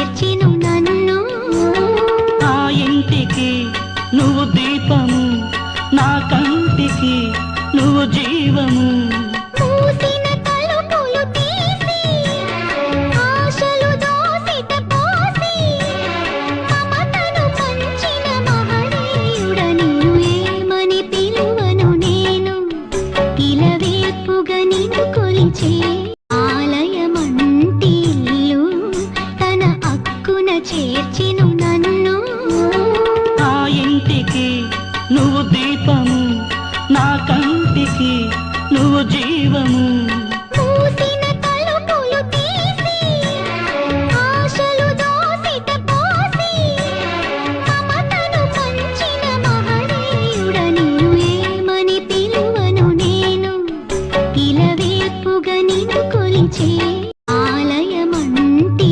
చేర్చెను నన్ను. ఆ ఇంటికి నువ్వు దీపము, నా కంటికి నువ్వు జీవము. మూసిన తలుపులు తీసి ఆశలు దోసిట పోసి మమతను పంచిన మహనీయుడ నిన్ను ఏమని పిలువను నేను. ఇలవేపుగా నిన్ను కొలిచే ఆలయమంటి ఇల్లు తన అక్కున చేర్చెను నన్ను. ఆ ఇంటికి నువ్వు దీపము, నా కంటికి నువ్వు జీవము. మూసిన తలుపులు తీసి ఆశలు దోసిట పోసి మమతను పంచిన మహనీయుడ నిన్ను ఏమని పిలువను నేను. ఇలవేపుగా నిన్ను కొలిచే